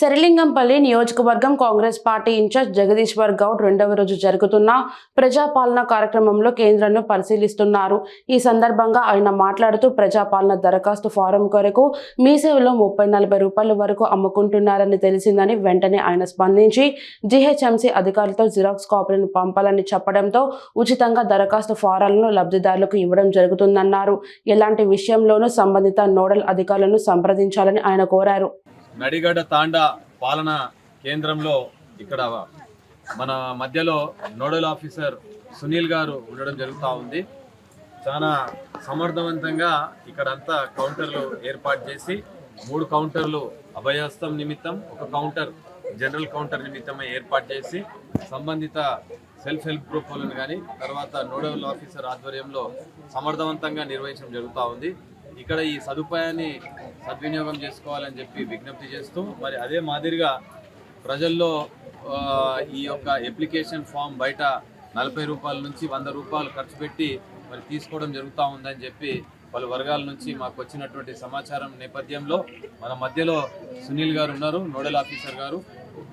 శరలింగంపల్లి నియోజకవర్గం Congress party incharge Jagadishwar Goud రెండవ రోజు జరుగుతున్న ప్రజాపాలన కార్యక్రమంలో కేంద్రాన్ని పరిశీలిస్తున్నారు. ఈ సందర్భంగా ఆయన మాట్లాడుతూ ప్రజాపాలన దరఖాస్తు ఫారం కొరకు మీ సేవలో 30-40 రూపాయల వరకు అమ్ముకుంటున్నారని తెలిసిందని వెంటనే ఆయన స్పందించి జీహెచ్ఎంసీ అధికారులతో జిరాక్స్ కాపీలను పంపాలని చెప్పడంతో ఉచితంగా దరఖాస్తు ఫారాలను లబ్ధిదారులకు ఇవ్వడం జరుగుతుందన్నారు. ఎలాంటి విషయంలోనూ సంబంధిత నోడల్ అధికారులను సంప్రదించాలని ఆయన కోరారు. నడిగడ్డ తాండా పాలన కేంద్రంలో ఇక్కడ మన మధ్యలో నోడల్ ఆఫీసర్ సునీల్ గారు ఉండడం జరుగుతూ ఉంది. చాలా సమర్థవంతంగా ఇక్కడంతా కౌంటర్లు ఏర్పాటు చేసి 3 కౌంటర్లు అభయహస్తం నిమిత్తం, 1 కౌంటర్ జనరల్ కౌంటర్ నిమిత్తమే ఏర్పాటు చేసి సంబంధిత సెల్ఫ్ హెల్ప్ గ్రూప్ వాళ్ళని కానీ తర్వాత నోడల్ ఆఫీసర్ ఆధ్వర్యంలో సమర్థవంతంగా నిర్వహించడం జరుగుతూ ఉంది. ఇక్కడ ఈ సదుపాయాన్ని సద్వినియోగం చేసుకోవాలని చెప్పి విజ్ఞప్తి చేస్తూ మరి అదే మాదిరిగా ప్రజల్లో ఈ యొక్క అప్లికేషన్ ఫామ్ బయట 40 రూపాయల నుంచి 100 రూపాయలు ఖర్చు పెట్టి మరి తీసుకోవడం జరుగుతూ ఉందని చెప్పి పలు వర్గాల నుంచి మాకు వచ్చినటువంటి సమాచారం నేపథ్యంలో మన మధ్యలో సునీల్ గారు ఉన్నారు, నోడల్ ఆఫీసర్ గారు.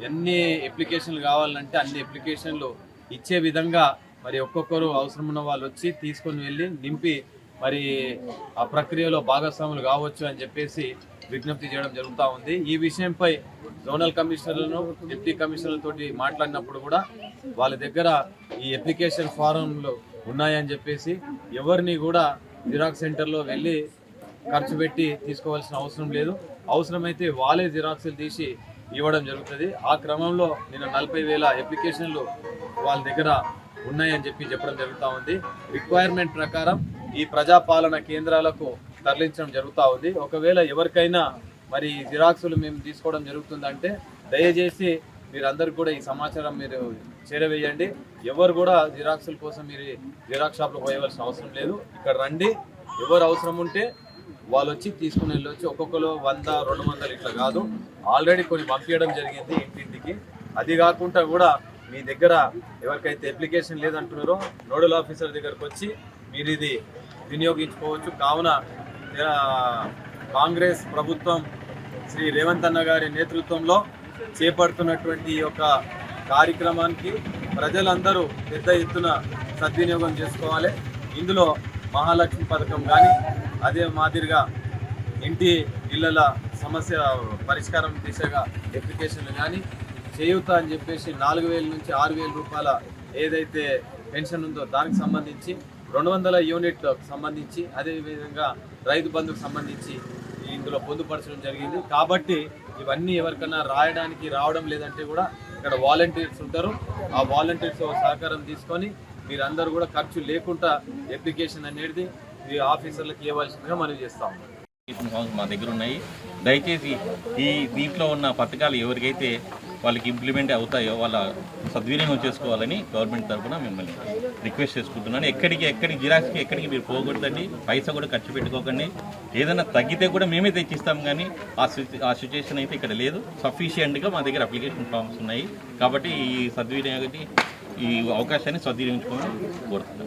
ఎన్ని అప్లికేషన్లు కావాలంటే అన్ని అప్లికేషన్లు ఇచ్చే విధంగా మరి ఒక్కొక్కరు అవసరం ఉన్న వాళ్ళు వచ్చి తీసుకొని వెళ్ళి నింపి మరి ఆ ప్రక్రియలో భాగస్వాములు కావచ్చు అని చెప్పేసి విజ్ఞప్తి చేయడం జరుగుతూ ఉంది. ఈ విషయంపై జోనల్ కమిషనర్లను, డిప్యూటీ కమిషనర్లతో మాట్లాడినప్పుడు కూడా వాళ్ళ దగ్గర ఈ అప్లికేషన్ ఫారంలు ఉన్నాయని చెప్పేసి ఎవరిని కూడా జిరాక్స్ సెంటర్లో వెళ్ళి ఖర్చు పెట్టి తీసుకోవాల్సిన అవసరం లేదు, అవసరమైతే వాళ్ళే జిరాక్స్లు తీసి ఇవ్వడం జరుగుతుంది. ఆ క్రమంలో నిన్న 40,000 అప్లికేషన్లు వాళ్ళ దగ్గర ఉన్నాయని చెప్పడం జరుగుతూ ఉంది. రిక్వైర్మెంట్ ప్రకారం ఈ ప్రజాపాలన కేంద్రాలకు తరలించడం జరుగుతూ ఉంది. ఒకవేళ ఎవరికైనా మరి జిరాక్సులు మేము తీసుకోవడం జరుగుతుందంటే దయచేసి మీరందరూ కూడా ఈ సమాచారం మీరు చేరవేయండి. ఎవరు కూడా జిరాక్సుల కోసం మీరు జిరాక్స్ షాప్లో పోయవలసిన అవసరం లేదు. ఇక్కడ రండి, ఎవరు అవసరం ఉంటే వాళ్ళు వచ్చి తీసుకుని వెళ్ళొచ్చు. ఒక్కొక్కరు 100-200 ఇట్లా కాదు, ఆల్రెడీ కొన్ని పంపించడం జరిగింది ఇంటింటికి. అది కాకుండా కూడా మీ దగ్గర ఎవరికైతే అప్లికేషన్ లేదంటున్నారో నోడల్ ఆఫీసర్ దగ్గరకు వచ్చి మీరు ఇది వినియోగించుకోవచ్చు. కావున కాంగ్రెస్ ప్రభుత్వం శ్రీ రేవంత్ అన్న గారి నేతృత్వంలో చేపడుతున్నటువంటి ఈ యొక్క కార్యక్రమానికి ప్రజలందరూ పెద్ద ఎత్తున సద్వినియోగం చేసుకోవాలి. ఇందులో మహాలక్ష్మి పథకం కానీ అదే మాదిరిగా ఇంటి ఇళ్ల సమస్య పరిష్కారం దిశగా అప్లికేషన్లు కానీ చేయూత అని చెప్పేసి 4,000 నుంచి 6,000 రూపాయల ఏదైతే పెన్షన్ ఉందో దానికి సంబంధించి 200 యూనిట్లకు సంబంధించి అదేవిధంగా రైతు బంధుకు సంబంధించి ఇందులో పొందుపరచడం జరిగింది. కాబట్టి ఇవన్నీ ఎవరికైనా రావడం లేదంటే కూడా ఇక్కడ వాలంటీర్స్ ఉంటారు. ఆ వాలంటీర్స్ సహకారం తీసుకొని మీరందరూ కూడా ఖర్చు లేకుండా అప్లికేషన్ అనేది ఈ ఆఫీసర్లకు ఇవ్వాల్సిందిగా మనం చేస్తాము. మా దగ్గర ఉన్నాయి. దయచేసి దీంట్లో ఉన్న పథకాలు ఎవరికైతే వాళ్ళకి ఇంప్లిమెంట్ అవుతాయో వాళ్ళ సద్వినియోగం చేసుకోవాలని గవర్నమెంట్ తరఫున మిమ్మల్ని రిక్వెస్ట్ చేసుకుంటున్నాను. ఎక్కడికి జిరాక్స్కి ఎక్కడికి మీరు పోకూడదండి, పైసా కూడా ఖర్చు పెట్టుకోకండి. ఏదైనా తగ్గితే కూడా మేమే తెచ్చిస్తాం, కానీ ఆ సిచ్యువేషన్ అయితే ఇక్కడ లేదు. సఫిషియెంట్గా మా దగ్గర అప్లికేషన్ ఫామ్స్ ఉన్నాయి. కాబట్టి ఈ అవకాశాన్ని సద్వినియోగించుకోవాలని కోరుతున్నాం.